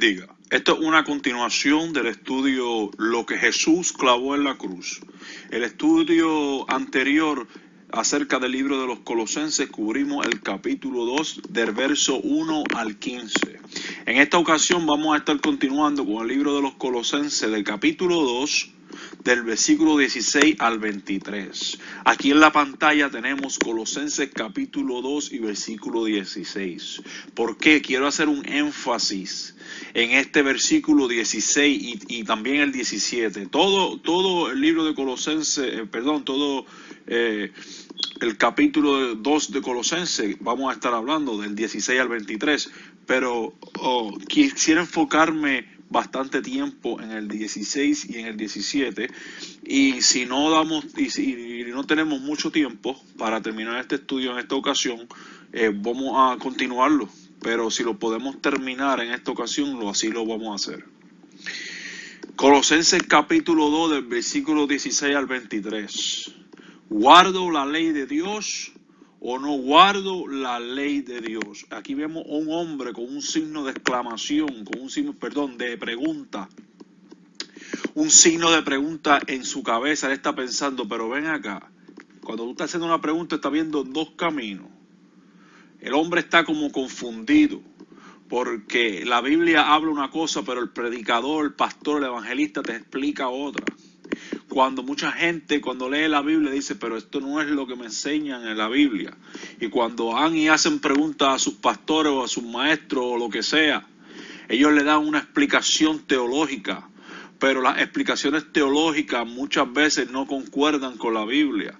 bendiga. Esto es una continuación del estudio Lo que Jesús clavó en la cruz. El estudio anterior acerca del libro de los Colosenses cubrimos el capítulo 2 del verso 1 al 15. En esta ocasión vamos a estar continuando con el libro de los Colosenses del capítulo 2 del versículo 16 al 23. Aquí en la pantalla tenemos Colosenses capítulo 2 y versículo 16. ¿Por qué? Quiero hacer un énfasis en este versículo 16 y también el 17. Todo el libro de Colosenses, el capítulo 2 de Colosenses, vamos a estar hablando del 16 al 23, pero quisiera enfocarme bastante tiempo en el 16 y en el 17, y si no tenemos mucho tiempo para terminar este estudio en esta ocasión, vamos a continuarlo, pero si lo podemos terminar en esta ocasión, así lo vamos a hacer. Colosenses capítulo 2 del versículo 16 al 23. ¿Guardo la ley de Dios o no guardo la ley de Dios? Aquí vemos a un hombre con un signo de exclamación, con un signo, de pregunta. Un signo de pregunta en su cabeza. Él está pensando, pero ven acá. Cuando tú estás haciendo una pregunta, estás viendo dos caminos. El hombre está como confundido, porque la Biblia habla una cosa, pero el predicador, el pastor, el evangelista te explica otra. Cuando mucha gente, cuando lee la Biblia, dice, pero esto no es lo que me enseñan en la Biblia. Y cuando van y hacen preguntas a sus pastores o a sus maestros o lo que sea, ellos le dan una explicación teológica, pero las explicaciones teológicas muchas veces no concuerdan con la Biblia.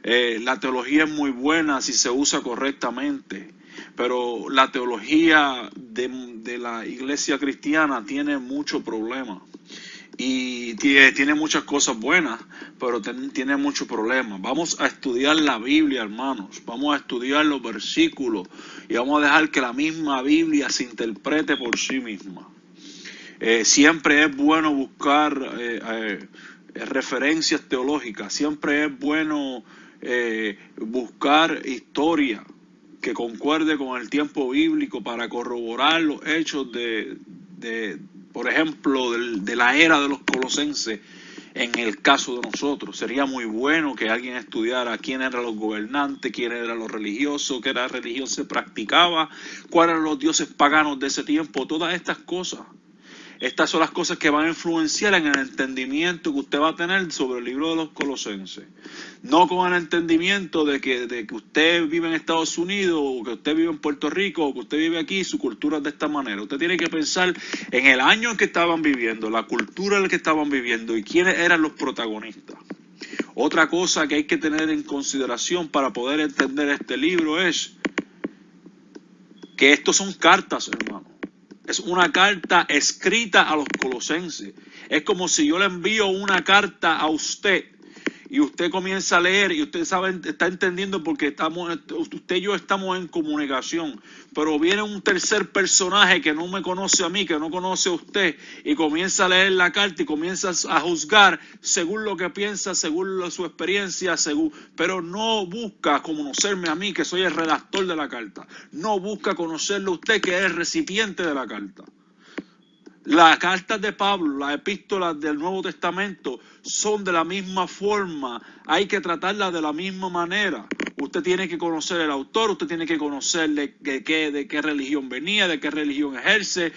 La teología es muy buena si se usa correctamente, pero la teología de la iglesia cristiana tiene muchos problemas. Y tiene muchas cosas buenas, pero tiene muchos problemas. Vamos a estudiar la Biblia, hermanos. Vamos a estudiar los versículos y vamos a dejar que la misma Biblia se interprete por sí misma. Siempre es bueno buscar referencias teológicas. Siempre es bueno buscar historia que concuerde con el tiempo bíblico para corroborar los hechos por ejemplo, de la era de los colosenses. En el caso de nosotros, sería muy bueno que alguien estudiara quién eran los gobernantes, quién eran los religiosos, qué era religión se practicaba, cuáles eran los dioses paganos de ese tiempo, todas estas cosas. Estas son las cosas que van a influenciar en el entendimiento que usted va a tener sobre el libro de los Colosenses. No con el entendimiento de que usted vive en Estados Unidos, o que usted vive en Puerto Rico, o que usted vive aquí, su cultura es de esta manera. Usted tiene que pensar en el año en que estaban viviendo, la cultura en la que estaban viviendo y quiénes eran los protagonistas. Otra cosa que hay que tener en consideración para poder entender este libro es que estos son cartas, hermano. Es una carta escrita a los colosenses. Es como si yo le envío una carta a usted y usted comienza a leer y usted sabe, está entendiendo porque usted y yo estamos en comunicación. Pero viene un tercer personaje que no me conoce a mí, que no conoce a usted, y comienza a leer la carta y comienza a juzgar según lo que piensa, según su experiencia, pero no busca conocerme a mí, que soy el redactor de la carta. No busca conocerlo a usted, que es el recipiente de la carta. Las cartas de Pablo, las epístolas del Nuevo Testamento son de la misma forma, hay que tratarlas de la misma manera. Usted tiene que conocer el autor, usted tiene que conocer de qué religión venía, de qué religión ejerce,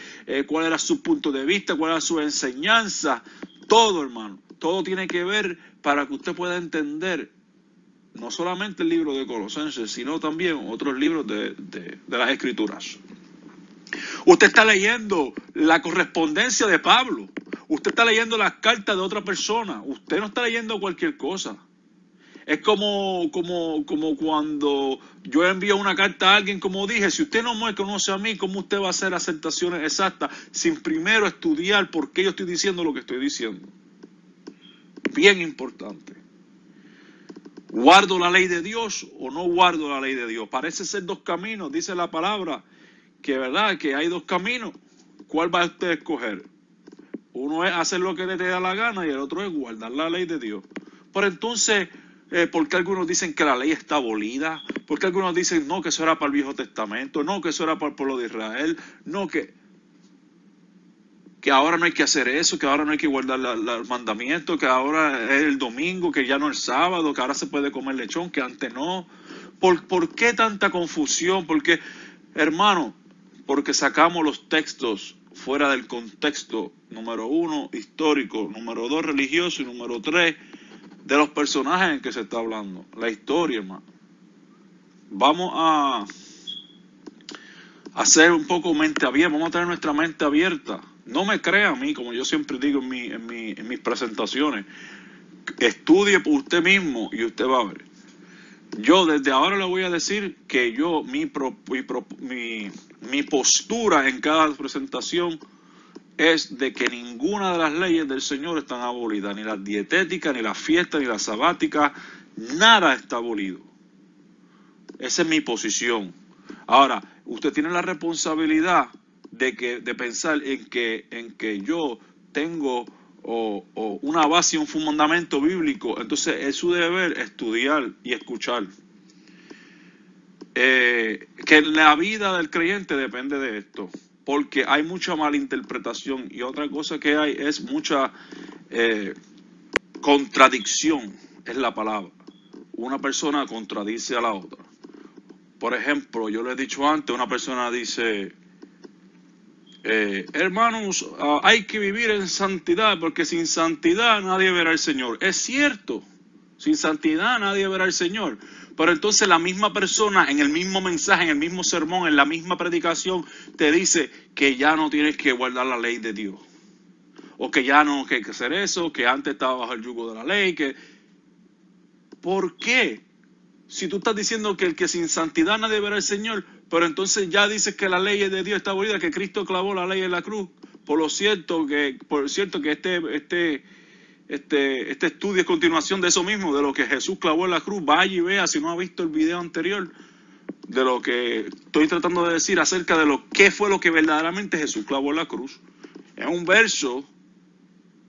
cuál era su punto de vista, cuál era su enseñanza, todo, hermano. Todo tiene que ver para que usted pueda entender no solamente el libro de Colosenses, sino también otros libros de las Escrituras. Usted está leyendo la correspondencia de Pablo. Usted está leyendo las cartas de otra persona. Usted no está leyendo cualquier cosa. Es como cuando yo envío una carta a alguien, como dije, si usted no me conoce a mí, ¿cómo usted va a hacer aceptaciones exactas sin primero estudiar por qué yo estoy diciendo lo que estoy diciendo? Bien importante. ¿Guardo la ley de Dios o no guardo la ley de Dios? Parece ser dos caminos, dice la palabra. Que verdad, que hay dos caminos. ¿Cuál va usted a escoger? Uno es hacer lo que le da la gana y el otro es guardar la ley de Dios. Pero entonces, ¿por qué algunos dicen que la ley está abolida? ¿Por qué algunos dicen no, que eso era para el Viejo Testamento? No, que eso era para el pueblo de Israel. No, que... que ahora no hay que hacer eso, que ahora no hay que guardar los mandamientos, que ahora es el domingo, que ya no es el sábado, que ahora se puede comer lechón, que antes no. ¿Por qué tanta confusión? Porque, hermano, porque sacamos los textos fuera del contexto, número 1, histórico, número 2, religioso, y número 3, de los personajes en que se está hablando. La historia, hermano. Vamos a hacer un poco mente abierta, vamos a tener nuestra mente abierta. No me crea a mí, como yo siempre digo en mis presentaciones, estudie por usted mismo y usted va a ver. Yo desde ahora le voy a decir que yo, mi postura en cada presentación es de que ninguna de las leyes del Señor están abolidas, ni las dietéticas, ni las fiestas, ni las sabáticas, nada está abolido. Esa es mi posición. Ahora, usted tiene la responsabilidad de pensar en que yo tengo una base y un fundamento bíblico. Entonces es su deber estudiar y escuchar. Que la vida del creyente depende de esto, porque hay mucha malinterpretación, y otra cosa que hay es mucha contradicción, es la palabra. Una persona contradice a la otra. Por ejemplo, yo le he dicho antes, una persona dice, hermanos, hay que vivir en santidad, porque sin santidad nadie verá al Señor. Es cierto, sin santidad nadie verá al Señor. Pero entonces la misma persona, en el mismo mensaje, en el mismo sermón, en la misma predicación, te dice que ya no tienes que guardar la ley de Dios. O que ya no hay que hacer eso, que antes estaba bajo el yugo de la ley. ¿Por qué? Si tú estás diciendo que el que sin santidad nadie verá al Señor, pero entonces ya dices que la ley de Dios está abolida, que Cristo clavó la ley en la cruz. Por cierto que este estudio es continuación de eso mismo, de lo que Jesús clavó en la cruz. Vaya y vea, si no ha visto el video anterior, de lo que estoy tratando de decir acerca de qué fue lo que verdaderamente Jesús clavó en la cruz. Es un verso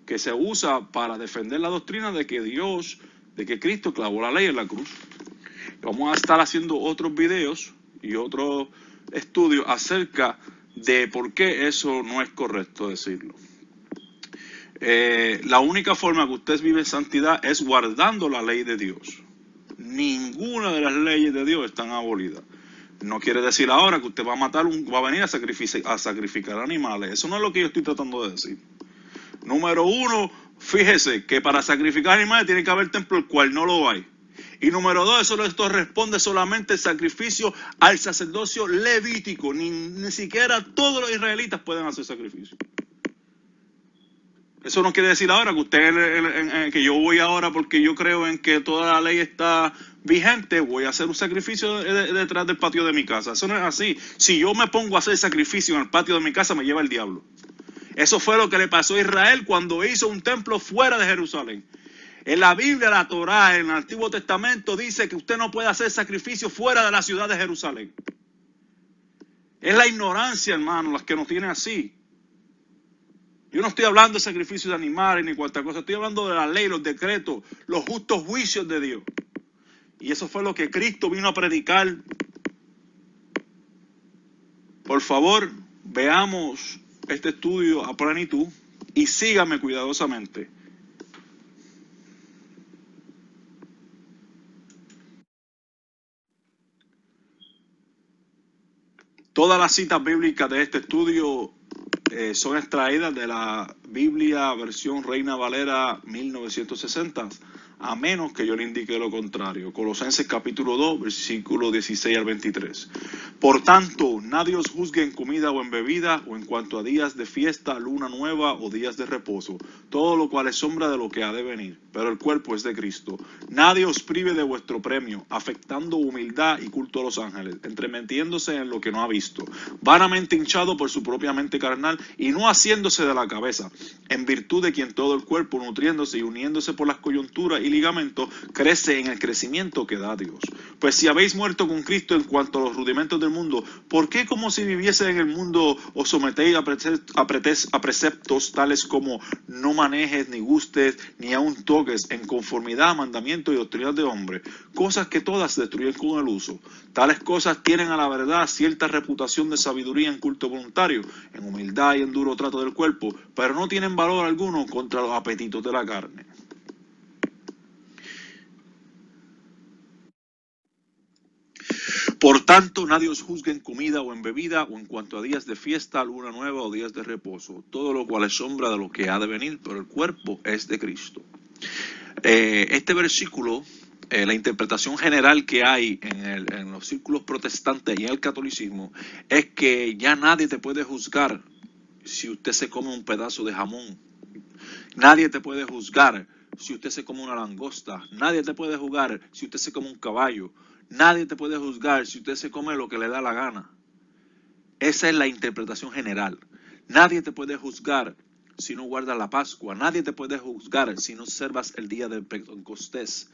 que se usa para defender la doctrina de que Cristo clavó la ley en la cruz. Vamos a estar haciendo otros videos y otros estudios acerca de por qué eso no es correcto decirlo. La única forma que usted vive en santidad es guardando la ley de Dios. Ninguna de las leyes de Dios están abolidas. No quiere decir ahora que usted va a venir a sacrificar animales. Eso no es lo que yo estoy tratando de decir. Número 1, fíjese que para sacrificar animales tiene que haber templo, el cual no lo hay. Y número 2, esto responde solamente el sacrificio al sacerdocio levítico. Ni siquiera todos los israelitas pueden hacer sacrificio. Eso no quiere decir ahora que que yo voy ahora porque yo creo en que toda la ley está vigente, voy a hacer un sacrificio detrás del patio de mi casa. Eso no es así. Si yo me pongo a hacer sacrificio en el patio de mi casa, me lleva el diablo. Eso fue lo que le pasó a Israel cuando hizo un templo fuera de Jerusalén. En la Biblia, la Torá, en el Antiguo Testamento, dice que usted no puede hacer sacrificio fuera de la ciudad de Jerusalén. Es la ignorancia, hermano, las que nos tiene así. Yo no estoy hablando de sacrificio de animales ni cualquier cosa, estoy hablando de la ley, los decretos, los justos juicios de Dios. Y eso fue lo que Cristo vino a predicar. Por favor, veamos este estudio a plenitud y sígame cuidadosamente. Todas las citas bíblicas de este estudio son extraídas de la Biblia versión Reina Valera 1960, a menos que yo le indique lo contrario. Colosenses capítulo 2, versículo 16 al 23. Por tanto, nadie os juzgue en comida o en bebida, o en cuanto a días de fiesta, luna nueva o días de reposo, todo lo cual es sombra de lo que ha de venir, pero el cuerpo es de Cristo. Nadie os prive de vuestro premio, afectando humildad y culto a los ángeles, entremetiéndose en lo que no ha visto, vanamente hinchado por su propia mente carnal, y no haciéndose de la cabeza, en virtud de quien todo el cuerpo, nutriéndose y uniéndose por las coyunturas y y ligamentos, crece en el crecimiento que da Dios. Pues si habéis muerto con Cristo en cuanto a los rudimentos del mundo, ¿por qué como si viviese en el mundo os sometéis a preceptos tales como no manejes, ni gustes, ni aun toques, en conformidad a mandamientos y doctrinas de hombres? Cosas que todas se destruyen con el uso. Tales cosas tienen a la verdad cierta reputación de sabiduría en culto voluntario, en humildad y en duro trato del cuerpo, pero no tienen valor alguno contra los apetitos de la carne. Por tanto, nadie os juzgue en comida o en bebida, o en cuanto a días de fiesta, luna nueva o días de reposo, todo lo cual es sombra de lo que ha de venir, pero el cuerpo es de Cristo. Este versículo, la interpretación general que hay en los círculos protestantes y en el catolicismo, es que ya nadie te puede juzgar si usted se come un pedazo de jamón. Nadie te puede juzgar si usted se come una langosta. Nadie te puede juzgar si usted se come un caballo. Nadie te puede juzgar si usted se come lo que le da la gana. Esa es la interpretación general. Nadie te puede juzgar si no guardas la Pascua. Nadie te puede juzgar si no observas el día del Pentecostés.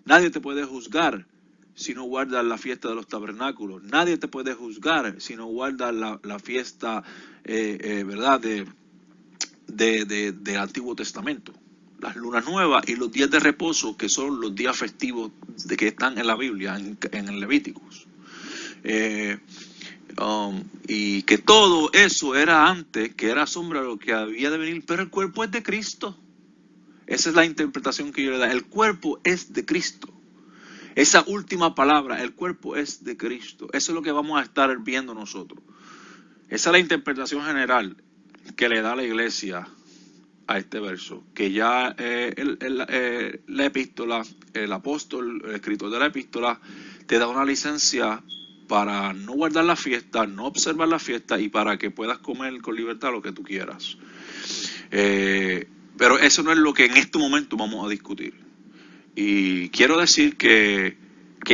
Nadie te puede juzgar si no guardas la fiesta de los tabernáculos. Nadie te puede juzgar si no guardas la fiesta, ¿verdad?, del Antiguo Testamento. Las lunas nuevas y los días de reposo, que son los días festivos que están en la Biblia, en el Levíticos. Y que todo eso era antes, que era sombra de lo que había de venir, pero el cuerpo es de Cristo. Esa es la interpretación que yo le da. El cuerpo es de Cristo. Esa última palabra, el cuerpo es de Cristo. Eso es lo que vamos a estar viendo nosotros. Esa es la interpretación general que le da la iglesia a este verso, que ya la epístola, el apóstol, el escritor de la epístola, te da una licencia para no guardar la fiesta, no observar la fiesta y para que puedas comer con libertad lo que tú quieras. Pero eso no es lo que en este momento vamos a discutir. Y quiero decir que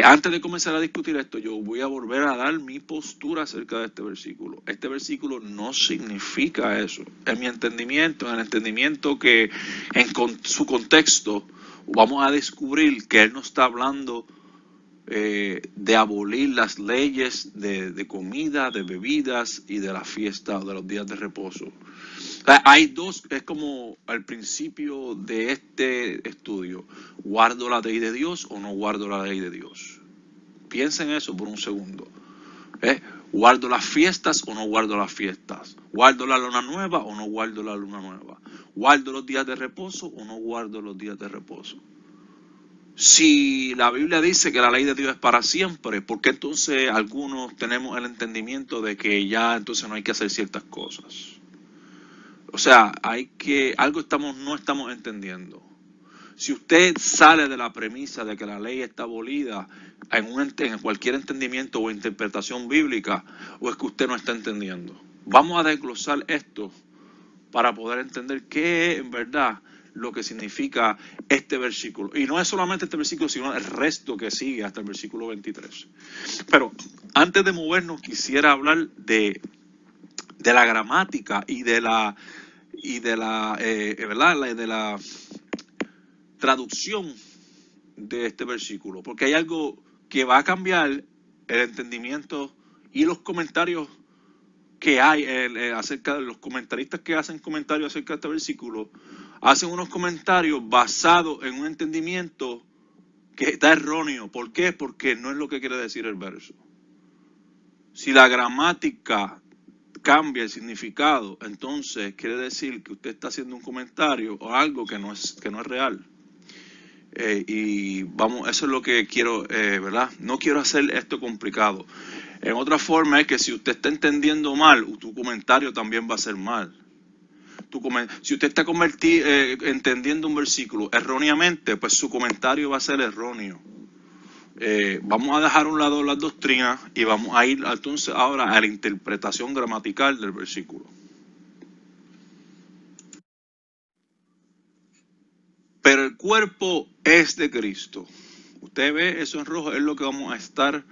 antes de comenzar a discutir esto, yo voy a volver a dar mi postura acerca de este versículo. Este versículo no significa eso. En mi entendimiento, en el entendimiento que en su contexto, vamos a descubrir que él no está hablando de abolir las leyes de comida, de bebidas y de la fiesta o de los días de reposo. Hay dos, es como al principio de este estudio: ¿guardo la ley de Dios o no guardo la ley de Dios? Piensen eso por un segundo. ¿Guardo las fiestas o no guardo las fiestas? ¿Guardo la luna nueva o no guardo la luna nueva? ¿Guardo los días de reposo o no guardo los días de reposo? Si la Biblia dice que la ley de Dios es para siempre, ¿por qué entonces algunos tenemos el entendimiento de que ya entonces no hay que hacer ciertas cosas? O sea, algo no estamos entendiendo. Si usted sale de la premisa de que la ley está abolida en cualquier entendimiento o interpretación bíblica, o es que usted no está entendiendo. Vamos a desglosar esto para poder entender qué es en verdad lo que significa este versículo. Y no es solamente este versículo, sino el resto que sigue hasta el versículo 23. Pero antes de movernos, quisiera hablar de la gramática y de la traducción de este versículo, porque hay algo que va a cambiar el entendimiento y los comentarios que hay acerca de los comentaristas que hacen comentarios acerca de este versículo. Hacen unos comentarios basados en un entendimiento que está erróneo. ¿Por qué? Porque no es lo que quiere decir el verso. Si la gramática cambia el significado, entonces quiere decir que usted está haciendo un comentario o algo que no es real. Y vamos, eso es lo que quiero, ¿verdad? No quiero hacer esto complicado. En otra forma es que si usted está entendiendo mal, tu comentario también va a ser mal. Si usted está entendiendo un versículo erróneamente, pues su comentario va a ser erróneo. Vamos a dejar a un lado las doctrinas y vamos a ir entonces ahora a la interpretación gramatical del versículo. Pero el cuerpo es de Cristo. Usted ve eso en rojo, es lo que vamos a estar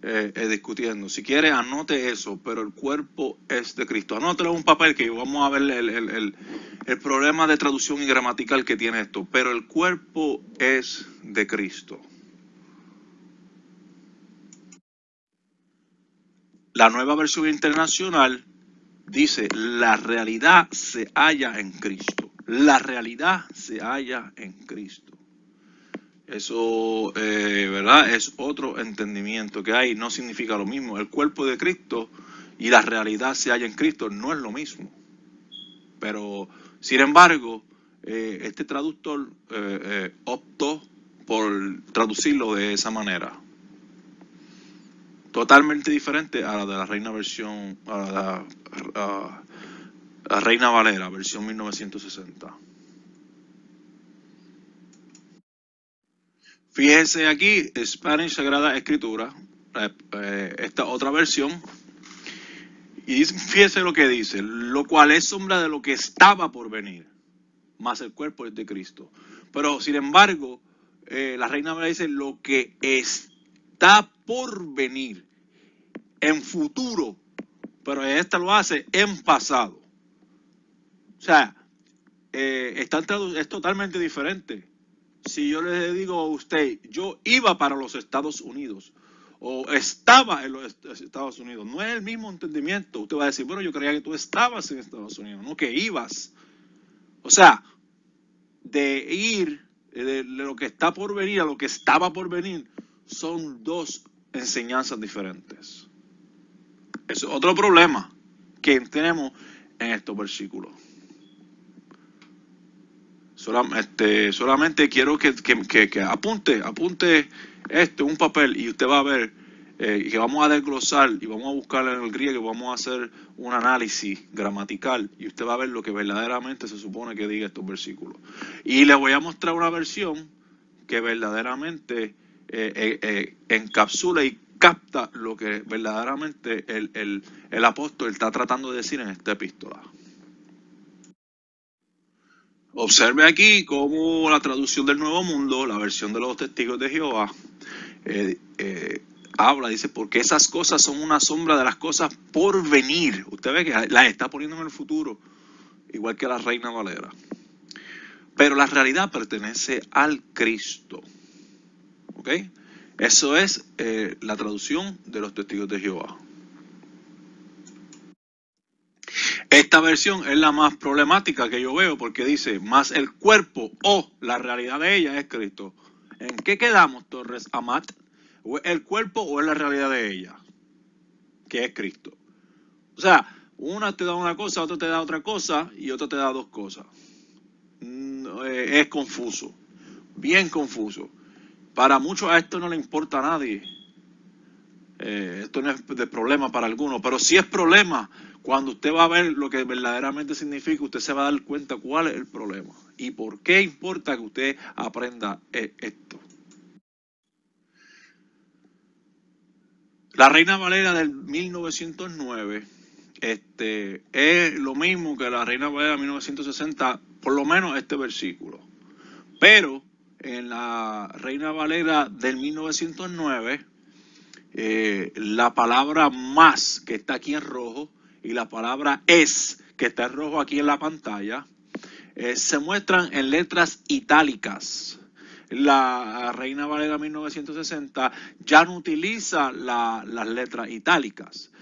discutiendo. Si quiere, anote eso, pero el cuerpo es de Cristo. Anótelo en un papel que vamos a ver el problema de traducción y gramatical que tiene esto. Pero el cuerpo es de Cristo. La Nueva Versión Internacional dice, la realidad se halla en Cristo. La realidad se halla en Cristo. Eso, ¿verdad? Es otro entendimiento que hay. No significa lo mismo. El cuerpo de Cristo y la realidad se halla en Cristo no es lo mismo. Pero, sin embargo, este traductor optó por traducirlo de esa manera. Totalmente diferente a la de la Reina Versión, a la Reina Valera, versión 1960. Fíjese aquí, Spanish Sagrada Escritura, esta otra versión, y fíjese lo que dice, lo cual es sombra de lo que estaba por venir, más el cuerpo es de Cristo. Pero, sin embargo, la Reina Valera dice lo que está por venir, en futuro, pero esta lo hace en pasado. O sea, es totalmente diferente. Si yo le digo a usted, yo iba para los Estados Unidos o estaba en los Estados Unidos, no es el mismo entendimiento. Usted va a decir, bueno, yo creía que tú estabas en Estados Unidos, no que ibas. O sea, de ir, de lo que está por venir a lo que estaba por venir, son dos enseñanzas diferentes. Es otro problema que tenemos en estos versículos. Solamente quiero que apunte esto en un papel y usted va a ver que vamos a desglosar y vamos a buscar en el griego, vamos a hacer un análisis gramatical y usted va a ver lo que verdaderamente se supone que diga estos versículos. Y le voy a mostrar una versión que verdaderamente encapsula y capta lo que verdaderamente el apóstol está tratando de decir en esta epístola. Observe aquí cómo la traducción del Nuevo Mundo, la versión de los Testigos de Jehová, habla, dice, porque esas cosas son una sombra de las cosas por venir. Usted ve que las está poniendo en el futuro, igual que la Reina Valera. Pero la realidad pertenece al Cristo. ¿Ok? Eso es la traducción de los Testigos de Jehová. Esta versión es la más problemática que yo veo porque dice, más el cuerpo o la realidad de ella es Cristo. ¿En qué quedamos, Torres Amat? ¿O el cuerpo o es la realidad de ella? Que es Cristo. O sea, una te da una cosa, otra te da otra cosa y otra te da dos cosas. Es confuso, bien confuso. Para muchos a esto no le importa a nadie. Esto no es de problema para algunos, pero sí es problema. Cuando usted va a ver lo que verdaderamente significa, usted se va a dar cuenta cuál es el problema y por qué importa que usted aprenda esto. La Reina Valera del 1909 es lo mismo que la Reina Valera de 1960, por lo menos este versículo. Pero en la Reina Valera del 1909, la palabra más, que está aquí en rojo, y la palabra es, que está en rojo aquí en la pantalla, se muestran en letras itálicas. La Reina Valera 1960 ya no utiliza las letras itálicas.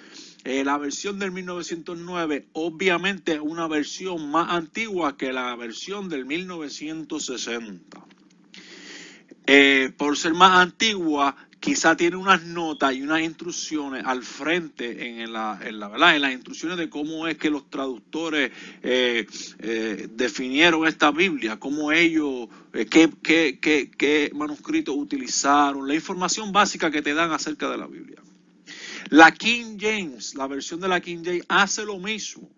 La versión del 1909 obviamente es una versión más antigua que la versión del 1960. Por ser más antigua, quizá tiene unas notas y unas instrucciones al frente en las instrucciones de cómo es que los traductores definieron esta Biblia, cómo ellos, qué manuscritos utilizaron, la información básica que te dan acerca de la Biblia. La King James, la versión de la King James hace lo mismo.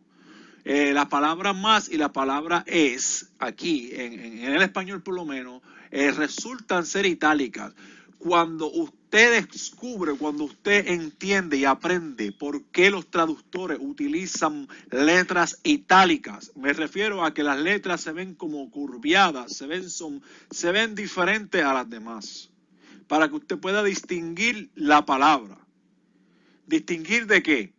La palabra más y la palabra es, aquí en el español por lo menos, resultan ser itálicas. Cuando usted descubre, cuando usted entiende y aprende por qué los traductores utilizan letras itálicas, me refiero a que las letras se ven como curviadas, se ven diferentes a las demás, para que usted pueda distinguir la palabra. ¿Distinguir de qué?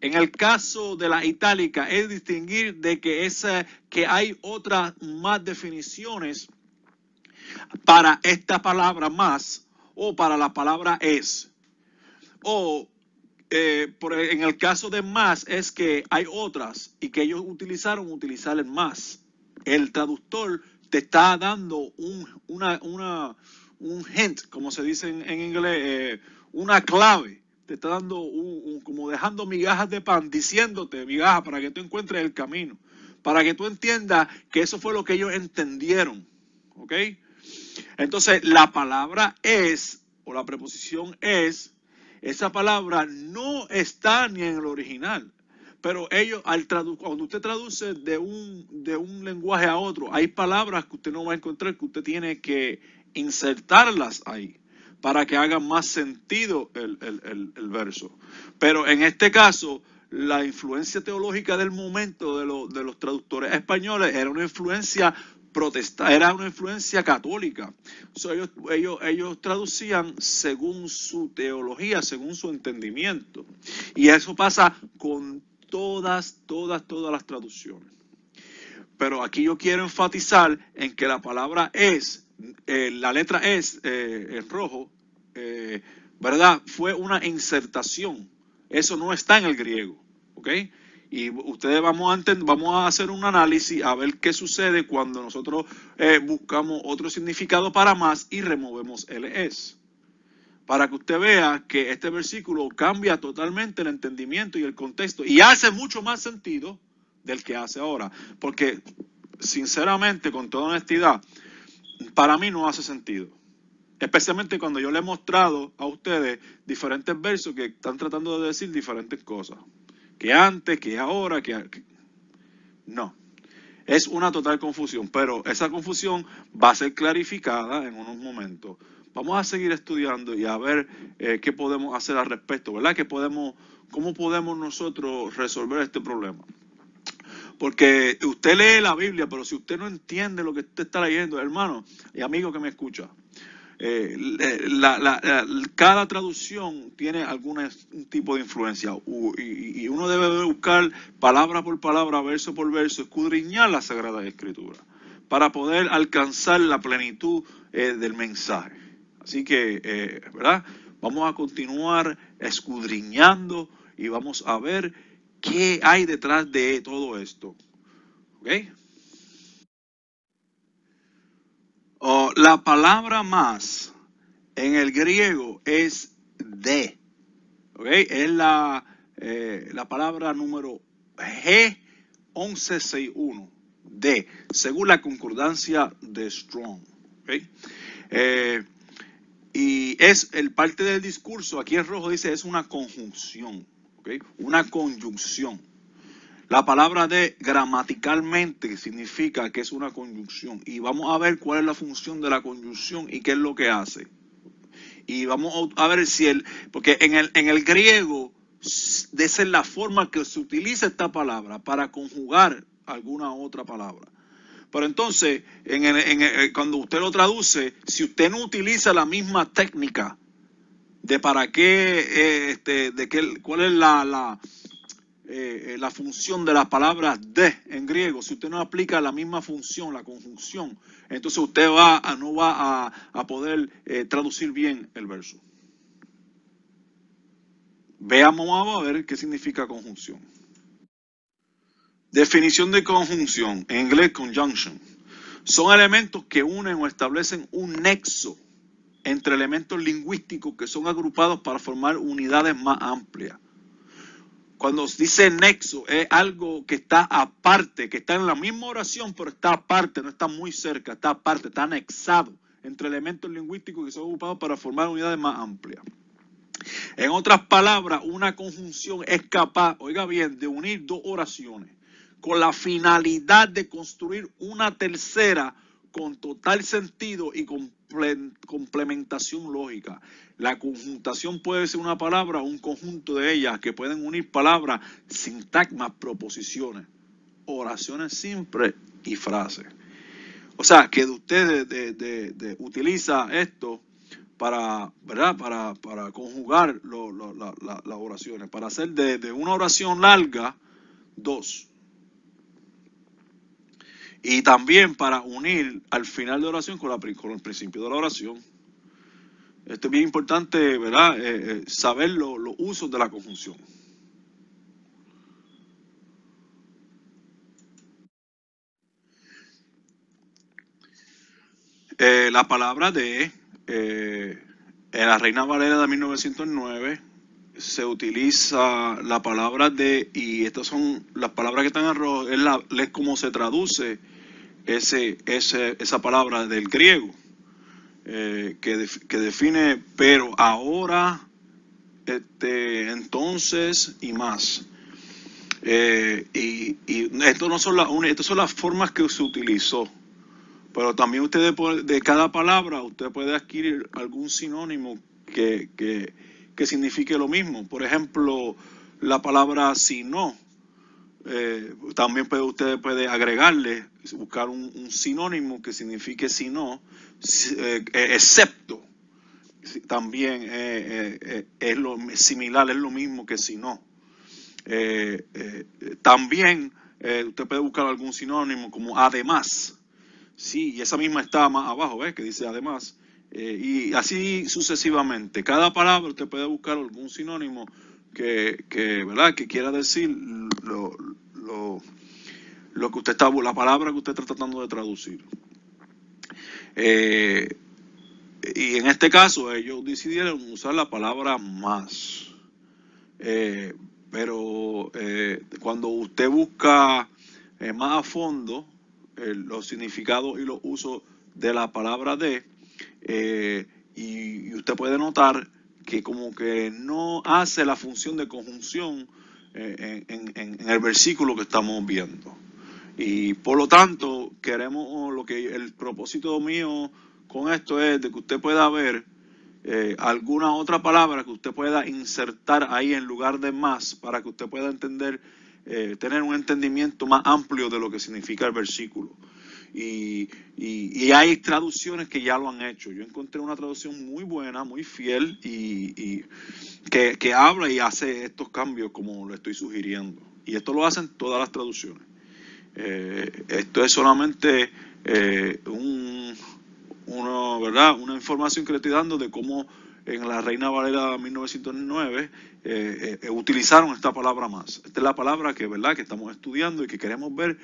En el caso de la itálica es distinguir de que hay otras más definiciones para esta palabra más o para la palabra es. O en el caso de más es que hay otras y que ellos utilizar el más. El traductor te está dando un hint, como se dice en inglés, una clave. Te está dando como dejando migajas de pan, diciéndote migajas para que tú encuentres el camino, para que tú entiendas que eso fue lo que ellos entendieron. ¿Ok? Entonces, la palabra es, o la preposición es, esa palabra no está ni en el original. Pero ellos, cuando usted traduce de un lenguaje a otro, hay palabras que usted no va a encontrar, que usted tiene que insertarlas ahí para que haga más sentido el verso. Pero en este caso, la influencia teológica del momento de los traductores españoles era una influencia protestante, era una influencia católica. So, ellos traducían según su teología, según su entendimiento. Y eso pasa con todas las traducciones. Pero aquí yo quiero enfatizar en que la palabra es, la letra es en rojo, ¿verdad? Fue una insertación. Eso no está en el griego, ¿ok? Y ustedes vamos a hacer un análisis a ver qué sucede cuando nosotros buscamos otro significado para más y removemos el es. Para que usted vea que este versículo cambia totalmente el entendimiento y el contexto y hace mucho más sentido del que hace ahora. Porque, sinceramente, con toda honestidad, para mí no hace sentido. Especialmente cuando yo le he mostrado a ustedes diferentes versos que están tratando de decir diferentes cosas. Que antes, que ahora, que... No. Es una total confusión, pero esa confusión va a ser clarificada en unos momentos. Vamos a seguir estudiando y a ver qué podemos hacer al respecto, ¿verdad? ¿Cómo podemos nosotros resolver este problema? Porque usted lee la Biblia, pero si usted no entiende lo que usted está leyendo, hermano y amigo que me escucha, cada traducción tiene algún tipo de influencia y uno debe buscar palabra por palabra, verso por verso, escudriñar la Sagrada Escritura para poder alcanzar la plenitud del mensaje. Así que, ¿verdad? Vamos a continuar escudriñando y vamos a ver qué hay detrás de todo esto. ¿Ok? La palabra más en el griego es de. ¿Ok? Es la palabra número G1161. De, según la concordancia de Strong. ¿Ok? Y es el parte del discurso, aquí en rojo dice, es una conjunción, ¿okay? Una conjunción. La palabra de gramaticalmente significa que es una conjunción. Y vamos a ver cuál es la función de la conjunción y qué es lo que hace. Y vamos a ver porque en el griego, esa es la forma que se utiliza esta palabra para conjugar alguna otra palabra. Pero entonces, cuando usted lo traduce, si usted no utiliza la misma técnica de para qué, cuál es la función de la palabra de en griego, si usted no aplica la misma función, la conjunción, entonces usted no va a poder traducir bien el verso. Vamos a ver qué significa conjunción. Definición de conjunción, en inglés conjunction. Son elementos que unen o establecen un nexo entre elementos lingüísticos que son agrupados para formar unidades más amplias. Cuando dice nexo, es algo que está aparte, que está en la misma oración, pero está aparte, no está muy cerca, está aparte, está anexado entre elementos lingüísticos que son agrupados para formar unidades más amplias. En otras palabras, una conjunción es capaz, oiga bien, de unir dos oraciones con la finalidad de construir una tercera con total sentido y complementación lógica. La conjuntación puede ser una palabra o un conjunto de ellas que pueden unir palabras, sintagmas, proposiciones, oraciones simples y frases. O sea, que usted utiliza esto ¿verdad? Para conjugar las oraciones, para hacer de una oración larga, dos. Y también para unir al final de oración con el principio de la oración. Esto es bien importante, ¿verdad? Saber los usos de la conjunción. La palabra de en la Reina Valera de 1909 se utiliza la palabra de, y estas son las palabras que están en rojo, es como se traduce esa palabra del griego, que define pero, ahora, entonces y más. Y esto no son estas son las formas que se utilizó. Pero también usted de cada palabra usted puede adquirir algún sinónimo que signifique lo mismo. Por ejemplo, la palabra si no. También usted puede agregarle, buscar un sinónimo que signifique si no, excepto. También es lo similar, es lo mismo que si no. También usted puede buscar algún sinónimo como además. Sí, y esa misma está más abajo, ¿ves? Que dice además. Y así sucesivamente. Cada palabra usted puede buscar algún sinónimo ¿verdad? Que quiera decir lo que usted está, la palabra que usted está tratando de traducir. Y en este caso ellos decidieron usar la palabra más. Pero cuando usted busca más a fondo los significados y los usos de la palabra de, y usted puede notar que como que no hace la función de conjunción en el versículo que estamos viendo. Y por lo tanto, el propósito mío con esto es de que usted pueda ver alguna otra palabra que usted pueda insertar ahí en lugar de más, para que usted pueda entender, tener un entendimiento más amplio de lo que significa el versículo. Y hay traducciones que ya lo han hecho. Yo encontré una traducción muy buena, muy fiel, y que habla y hace estos cambios como lo estoy sugiriendo. Y esto lo hacen todas las traducciones. Esto es solamente ¿verdad? Una información que le estoy dando de cómo en la Reina Valera 1909 utilizaron esta palabra más. Esta es la palabra ¿verdad? Que estamos estudiando y que queremos ver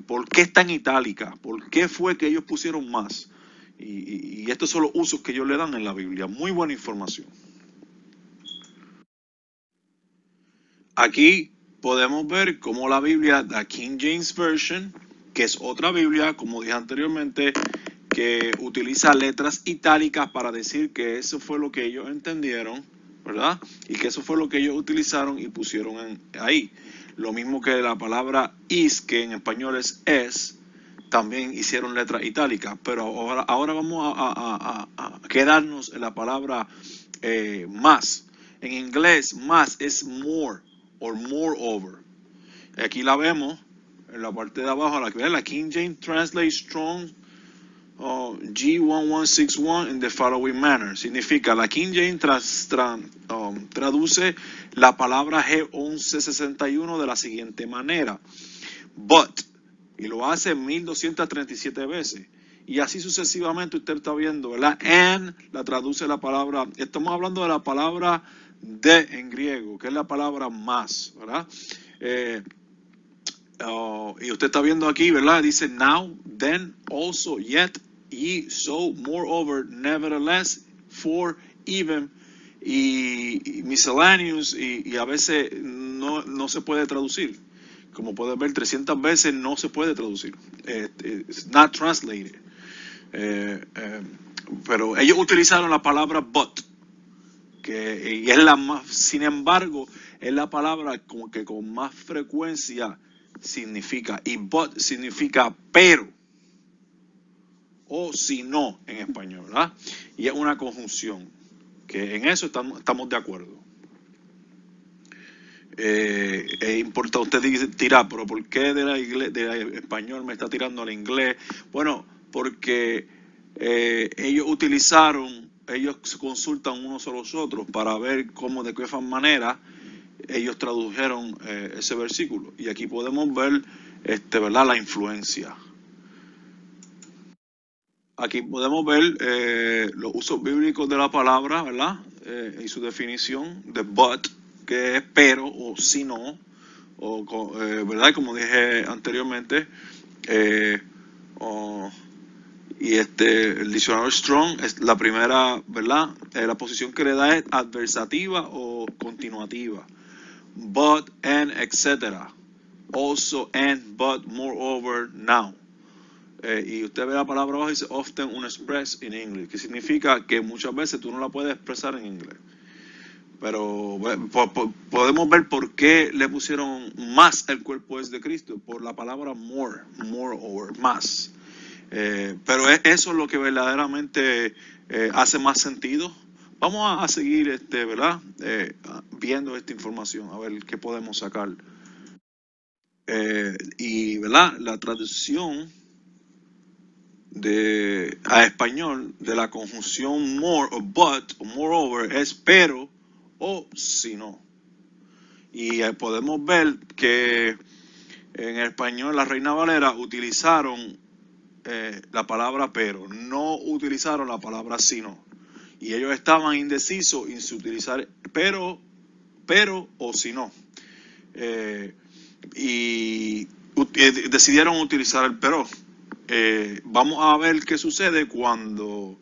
por qué está en itálica, por qué fue que ellos pusieron más. Y estos son los usos que ellos le dan en la Biblia. Muy buena información. Aquí podemos ver cómo la Biblia, la King James Version, que es otra Biblia, como dije anteriormente, que utiliza letras itálicas para decir que eso fue lo que ellos entendieron, ¿verdad? Y que eso fue lo que ellos utilizaron y pusieron ahí. Lo mismo que la palabra is, que en español es, también hicieron letras itálicas. Pero ahora vamos a quedarnos en la palabra más. En inglés, más es more or moreover. Aquí la vemos en la parte de abajo, la King James translate strong G1161 in the following manner. Significa, la King James traduce la palabra G1161 de la siguiente manera: but, y lo hace 1237 veces. Y así sucesivamente usted está viendo, ¿verdad? And la traduce la palabra, estamos hablando de la palabra de en griego, que es la palabra más, ¿verdad? Y usted está viendo aquí, ¿verdad? Dice now, then, also, yet, y so, moreover, nevertheless, for, even, y miscellaneous, y a veces no se puede traducir. Como pueden ver, 300 veces no se puede traducir. It's not translated. Pero ellos utilizaron la palabra but, y es la más, sin embargo, es la palabra como que con más frecuencia significa, y but significa pero, o si no en español, ¿verdad? Y es una conjunción, que en eso estamos de acuerdo. Es importante, usted dirá, pero ¿por qué de español me está tirando al inglés? Bueno, porque ellos utilizaron ellos se consultan unos a los otros para ver cómo, de qué manera ellos tradujeron ese versículo. Y aquí podemos ver, ¿verdad?, la influencia. Aquí podemos ver los usos bíblicos de la palabra, ¿verdad? Y su definición de but, que es pero o si no, o ¿verdad? Como dije anteriormente, y el diccionario Strong es la primera, ¿verdad? La posición que le da es adversativa o continuativa. But, and, etc. Also, and, but, moreover, now. Y usted ve la palabra abajo y dice often unexpressed in English, que significa que muchas veces tú no la puedes expresar en inglés. Pero podemos ver por qué le pusieron más el cuerpo es de Cristo, por la palabra more, moreover, más. Pero eso es lo que verdaderamente hace más sentido. Vamos a seguir, ¿verdad? Viendo esta información, a ver qué podemos sacar. Y, ¿verdad? La traducción a español de la conjunción more o but o moreover es pero o si no. Y podemos ver que en español la Reina Valera utilizaron la palabra pero, no utilizaron la palabra si no. Y ellos estaban indecisos en si utilizar pero o si no. Y decidieron utilizar el pero. Vamos a ver qué sucede cuando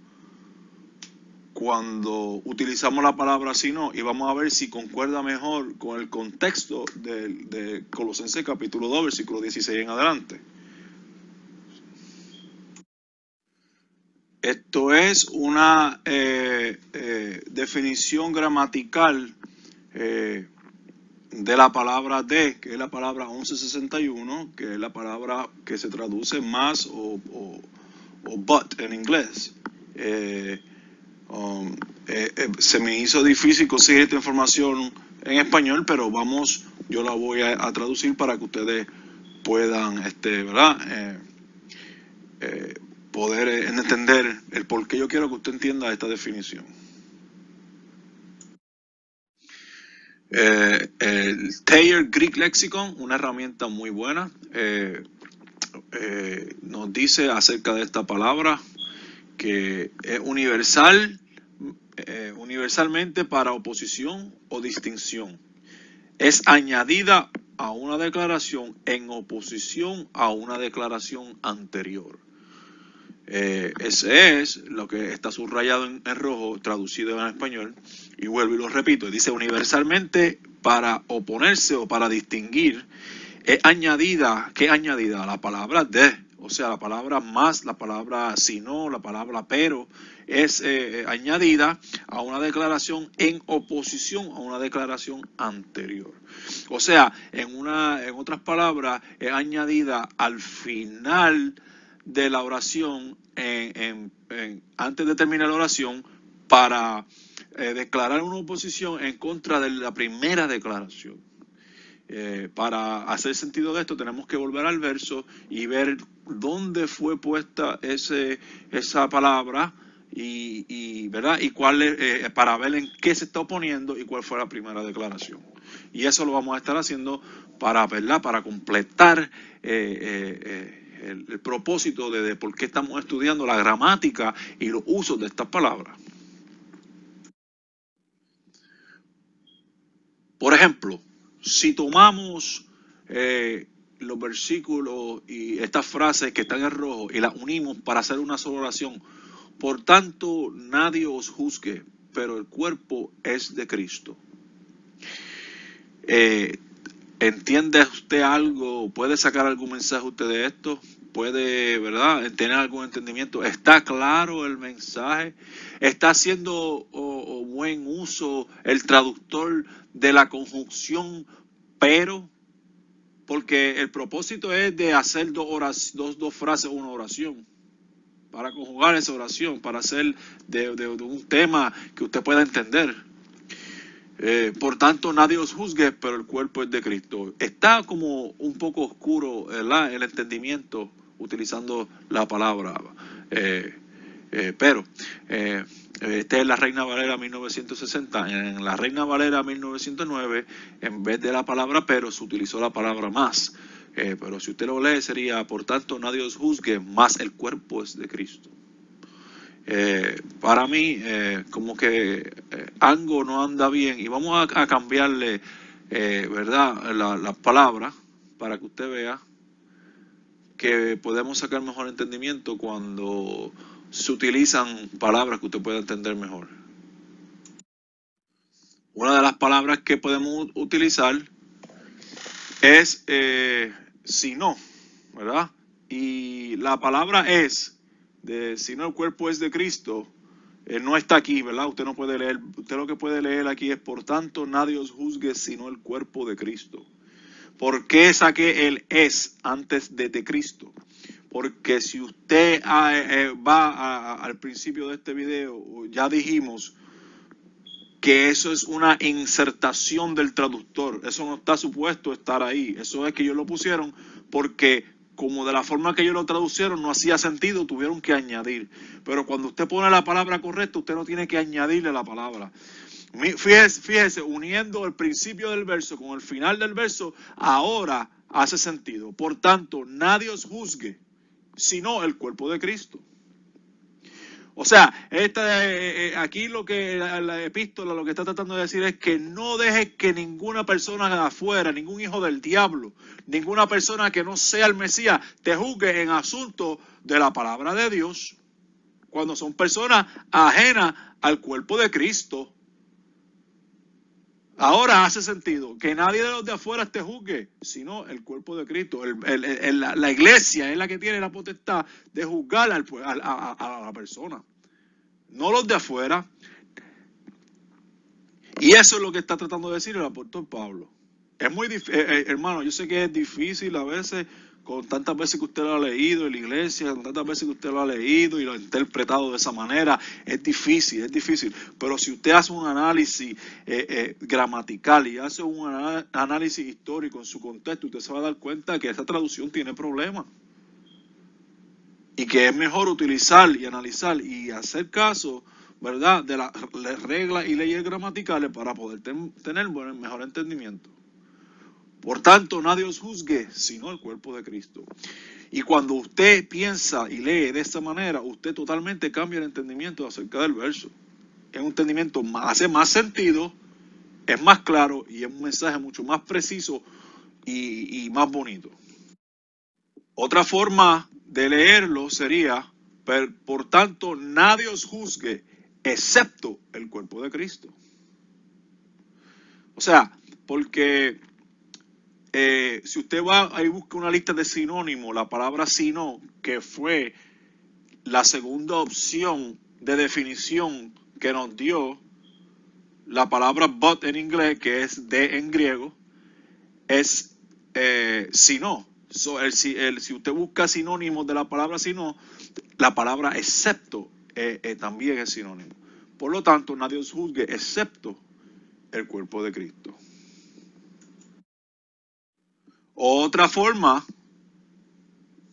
utilizamos la palabra si no, y vamos a ver si concuerda mejor con el contexto de Colosenses capítulo 2, versículo 16 en adelante. Esto es una definición gramatical de la palabra de, que es la palabra 1161, que es la palabra que se traduce más o but en inglés. Se me hizo difícil conseguir esta información en español, pero yo la voy a traducir para que ustedes puedan, ¿verdad? Poder entender el por qué yo quiero que usted entienda esta definición. El Thayer Greek Lexicon, una herramienta muy buena, nos dice acerca de esta palabra que es universalmente para oposición o distinción. Es añadida a una declaración en oposición a una declaración anterior. Ese es lo que está subrayado en rojo, traducido en español, y vuelvo y lo repito, dice universalmente para oponerse o para distinguir, es añadida, ¿qué es añadida? La palabra de, o sea, la palabra más, la palabra si no, la palabra pero, es añadida a una declaración en oposición a una declaración anterior. O sea, en otras palabras, es añadida al final de la oración, antes de terminar la oración, para declarar una oposición en contra de la primera declaración. Para hacer sentido de esto tenemos que volver al verso y ver dónde fue puesta esa palabra y ¿verdad? Y cuál para ver en qué se está oponiendo y cuál fue la primera declaración. Y eso lo vamos a estar haciendo ¿verdad? Para completar el propósito de por qué estamos estudiando la gramática y los usos de estas palabras. Por ejemplo, si tomamos los versículos y estas frases que están en rojo y las unimos para hacer una sola oración, por tanto nadie os juzgue, pero el cuerpo es de Cristo. ¿Entiende usted algo? ¿Puede sacar algún mensaje usted de esto? ¿Puede, verdad, tener algún entendimiento? ¿Está claro el mensaje? ¿Está haciendo buen uso el traductor de la conjunción pero? Porque el propósito es de hacer dos frases una oración, para conjugar esa oración, para hacer de un tema que usted pueda entender. Por tanto, nadie os juzgue, pero el cuerpo es de Cristo. Está como un poco oscuro, ¿verdad?, el entendimiento utilizando la palabra. Pero esta es la Reina Valera 1960. En la Reina Valera 1909, en vez de la palabra pero, se utilizó la palabra más. Pero si usted lo lee, sería: por tanto, nadie os juzgue, más el cuerpo es de Cristo. Para mí, como que algo no anda bien, y vamos a cambiarle, ¿verdad?, la palabra, para que usted vea que podemos sacar mejor entendimiento cuando se utilizan palabras que usted pueda entender mejor. Una de las palabras que podemos utilizar es si no, ¿verdad? Y la palabra es, si no el cuerpo es de Cristo, no está aquí, ¿verdad? Usted no puede leer, usted lo que puede leer aquí es: por tanto, nadie os juzgue sino el cuerpo de Cristo. ¿Por qué saqué el es antes de Cristo? Porque si usted va al principio de este video, ya dijimos que eso es una insertación del traductor. Eso no está supuesto estar ahí. Eso es que ellos lo pusieron porque, como de la forma que ellos lo traducieron no hacía sentido, tuvieron que añadir. Pero cuando usted pone la palabra correcta, usted no tiene que añadirle la palabra. Fíjese, uniendo el principio del verso con el final del verso, ahora hace sentido. Por tanto, nadie os juzgue, sino el cuerpo de Cristo. O sea, aquí lo que la epístola lo que está tratando de decir es que no dejes que ninguna persona de afuera, ningún hijo del diablo, ninguna persona que no sea el Mesías, te juzgue en asuntos de la palabra de Dios, cuando son personas ajenas al cuerpo de Cristo. Ahora hace sentido que nadie de los de afuera te juzgue, sino el cuerpo de Cristo. La iglesia es la que tiene la potestad de juzgar a la persona, no los de afuera. Y eso es lo que está tratando de decir el apóstol Pablo. Es muy difícil, hermano, yo sé que es difícil a veces, con tantas veces que usted lo ha leído en la iglesia, con tantas veces que usted lo ha leído y lo ha interpretado de esa manera, es difícil. Pero si usted hace un análisis gramatical y hace un análisis histórico en su contexto, usted se va a dar cuenta que esta traducción tiene problemas. Y que es mejor utilizar y analizar y hacer caso, ¿verdad?, de las reglas y leyes gramaticales para poder tener mejor entendimiento. Por tanto, nadie os juzgue, sino el cuerpo de Cristo. Y cuando usted piensa y lee de esta manera, usted totalmente cambia el entendimiento acerca del verso. Es un entendimiento hace más sentido, es más claro y es un mensaje mucho más preciso y más bonito. Otra forma de leerlo sería: por tanto, nadie os juzgue, excepto el cuerpo de Cristo. O sea, porque si usted va ahí busca una lista de sinónimos, la palabra sino, que fue la segunda opción de definición que nos dio la palabra but en inglés, que es de en griego, es sino. Si usted busca sinónimos de la palabra sino, la palabra excepto también es sinónimo. Por lo tanto, nadie os juzgue excepto el cuerpo de Cristo. Otra forma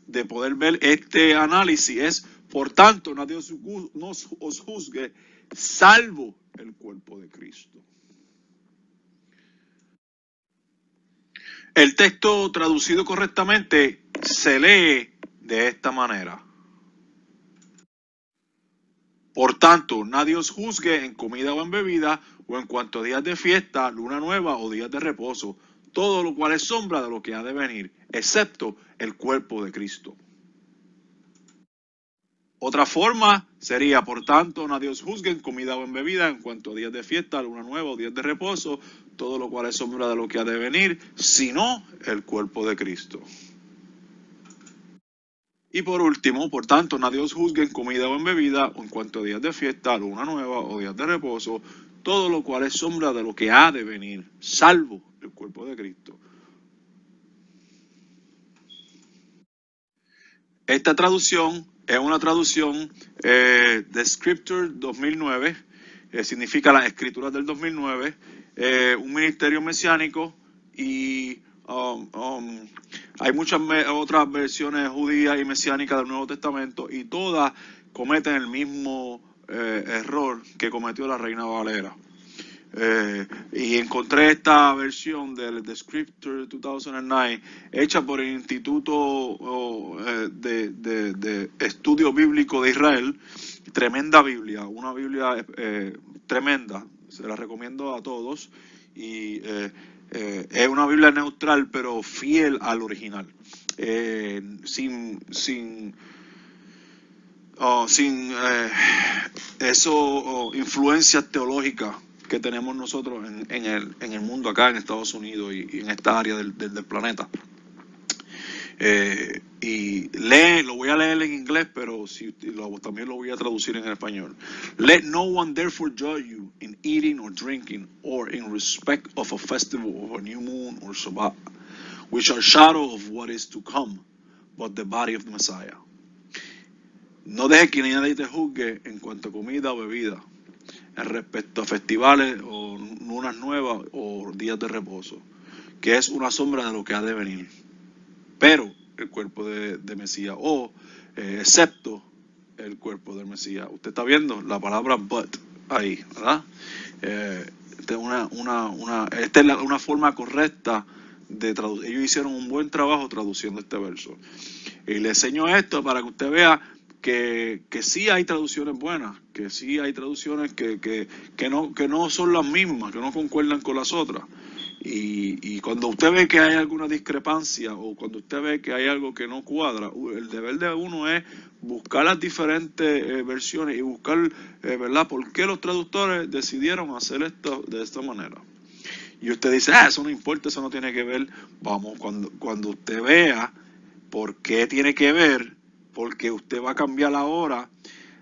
de poder ver este análisis es: por tanto, nadie os juzgue salvo el cuerpo de Cristo. El texto traducido correctamente se lee de esta manera: por tanto, nadie os juzgue en comida o en bebida, o en cuanto a días de fiesta, luna nueva o días de reposo, todo lo cual es sombra de lo que ha de venir, excepto el cuerpo de Cristo. Otra forma sería: por tanto, nadie os juzgue en comida o en bebida, en cuanto a días de fiesta, luna nueva o días de reposo, todo lo cual es sombra de lo que ha de venir, sino el cuerpo de Cristo. Y por último, por tanto, nadie os juzgue en comida o en bebida, o en cuanto a días de fiesta, luna nueva o días de reposo, todo lo cual es sombra de lo que ha de venir, salvo el cuerpo de Cristo. Esta traducción es una traducción de Scripture 2009, significa las escrituras del 2009, un ministerio mesiánico, y hay muchas otras versiones judías y mesiánicas del Nuevo Testamento, y todas cometen el mismo error que cometió la Reina Valera. Y encontré esta versión del The Scripture 2009 hecha por el Instituto de Estudio Bíblico de Israel. Tremenda Biblia, una Biblia tremenda, se la recomiendo a todos, y es una Biblia neutral pero fiel al original, sin influencias teológicas que tenemos nosotros en el mundo acá en Estados Unidos y en esta área del planeta. Y lo voy a leer en inglés, pero también lo voy a traducir en español. Let no one therefore judge you in eating or drinking, or in respect of a festival, of a new moon or Shabbat, which are shadow of what is to come, but the body of the Messiah. No dejes que nadie te juzgue en cuanto a comida o bebida, en respecto a festivales o lunas nuevas o días de reposo, que es una sombra de lo que ha de venir. Pero el cuerpo de Mesías, excepto el cuerpo del Mesías. Usted está viendo la palabra but ahí, ¿verdad? Esta es una forma correcta de traducir. Ellos hicieron un buen trabajo traduciendo este verso. Y le enseño esto para que usted vea que sí hay traducciones buenas, que sí hay traducciones que no son las mismas, que no concuerdan con las otras. Y cuando usted ve que hay alguna discrepancia o cuando usted ve que hay algo que no cuadra, el deber de uno es buscar las diferentes versiones y buscar, ¿verdad?, por qué los traductores decidieron hacer esto de esta manera. Y usted dice, eso no importa, eso no tiene que ver. Vamos, cuando usted vea por qué tiene que ver, porque usted va a cambiar ahora.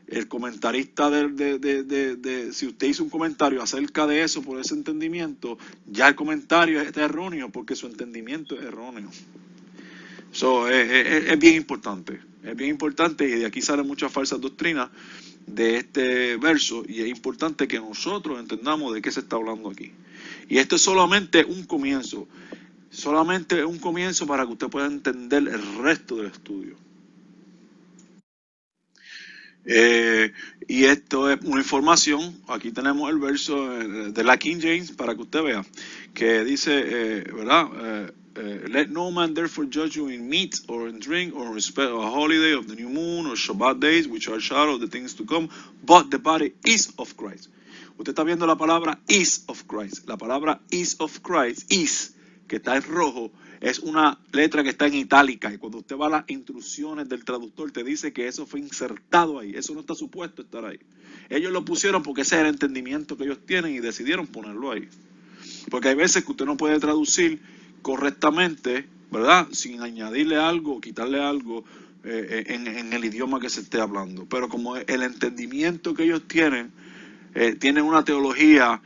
El comentarista si usted hizo un comentario acerca de eso por ese entendimiento, ya el comentario es erróneo porque su entendimiento es erróneo. Es bien importante, y de aquí salen muchas falsas doctrinas de este verso, y es importante que nosotros entendamos de qué se está hablando aquí. Y esto es solamente un comienzo para que usted pueda entender el resto del estudio. Y esto es una información. Aquí tenemos el verso de la King James para que usted vea que dice, ¿verdad? Let no man therefore judge you in meat or in drink or in respect of a holiday of the new moon or Shabbat days, which are shadow of the things to come, but the body is of Christ. Usted está viendo la palabra is of Christ. La palabra is of Christ, is, que está en rojo, es una letra que está en itálica, y cuando usted va a las instrucciones del traductor te dice que eso fue insertado ahí, eso no está supuesto estar ahí. Ellos lo pusieron porque ese es el entendimiento que ellos tienen y decidieron ponerlo ahí. Porque hay veces que usted no puede traducir correctamente, ¿verdad?, sin añadirle algo, quitarle algo en el idioma que se esté hablando. Pero como el entendimiento que ellos tienen una teología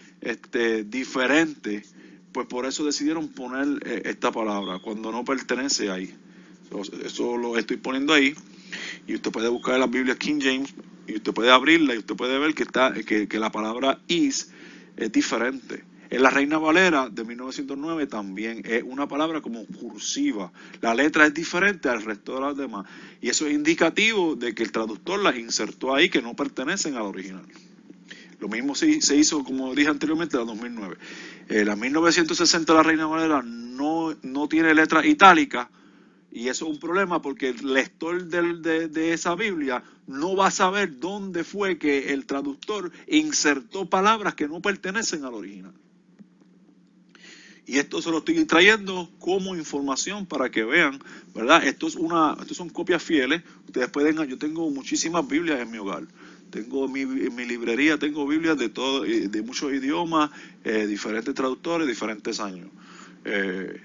diferente, pues por eso decidieron poner esta palabra cuando no pertenece ahí. Eso lo estoy poniendo ahí, y usted puede buscar la Biblia King James y usted puede abrirla y usted puede ver que la palabra is es diferente. En la Reina Valera de 1909 también es una palabra como cursiva. La letra es diferente al resto de las demás, y eso es indicativo de que el traductor las insertó ahí, que no pertenecen al original. Lo mismo se hizo, como dije anteriormente, en la 2009. La 1960, la Reina Valera no tiene letra itálica, y eso es un problema porque el lector de esa Biblia no va a saber dónde fue que el traductor insertó palabras que no pertenecen al original. Y esto se lo estoy trayendo como información para que vean, ¿verdad? Estos son copias fieles. Ustedes yo tengo muchísimas Biblias en mi hogar. En mi librería tengo Biblias de muchos idiomas, diferentes traductores, diferentes años. Le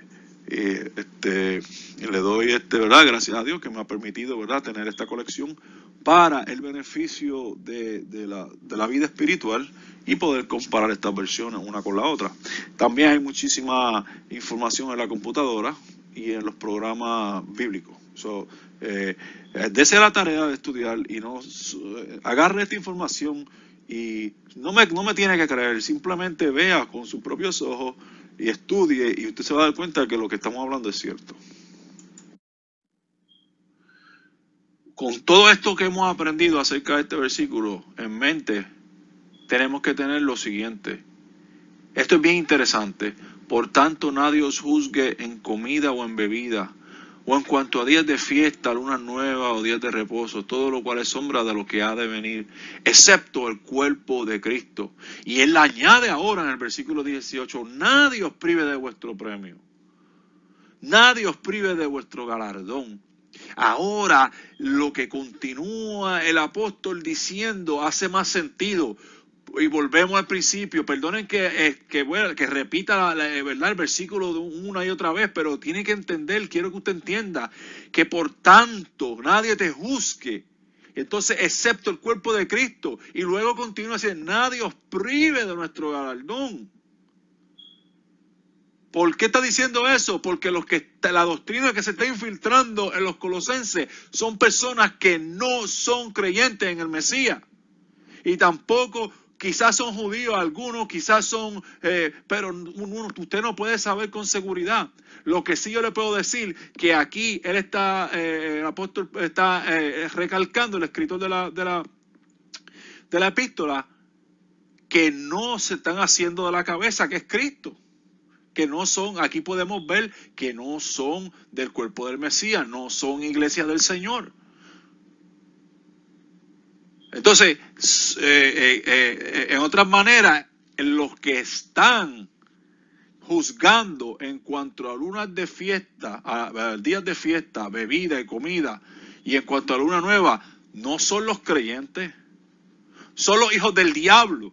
doy ¿verdad?, gracias a Dios que me ha permitido, ¿verdad?, tener esta colección para el beneficio de la vida espiritual y poder comparar estas versiones una con la otra. También hay muchísima información en la computadora y en los programas bíblicos. Dese la tarea de estudiar y agarre esta información, y no me tiene que creer, simplemente vea con sus propios ojos y estudie, y usted se va a dar cuenta que lo que estamos hablando es cierto. Con todo esto que hemos aprendido acerca de este versículo en mente, tenemos que tener lo siguiente. Esto es bien interesante. Por tanto, nadie os juzgue en comida o en bebida, o en cuanto a días de fiesta, luna nueva o días de reposo, todo lo cual es sombra de lo que ha de venir, excepto el cuerpo de Cristo. Y él añade ahora en el versículo 18, nadie os prive de vuestro premio, nadie os prive de vuestro galardón. Ahora, lo que continúa el apóstol diciendo hace más sentido. Y volvemos al principio. Perdonen que repita ¿verdad? El versículo una y otra vez, pero tiene que entender, quiero que usted entienda, que por tanto nadie te juzgue. Entonces, excepto el cuerpo de Cristo. Y luego continúa diciendo, nadie os prive de nuestro galardón. ¿Por qué está diciendo eso? Porque la doctrina que se está infiltrando en los colosenses son personas que no son creyentes en el Mesías. Y tampoco, quizás son judíos algunos, quizás son, pero usted no puede saber con seguridad. Lo que sí yo le puedo decir, que aquí él está, el apóstol está recalcando, el escritor de la epístola, que no se están haciendo de la cabeza, que es Cristo. Que no son, aquí podemos ver que no son del cuerpo del Mesías, no son iglesia del Señor. Entonces, en otras maneras, los que están juzgando en cuanto a lunas de fiesta, a días de fiesta, bebida y comida, y en cuanto a luna nueva, no son los creyentes, son los hijos del diablo.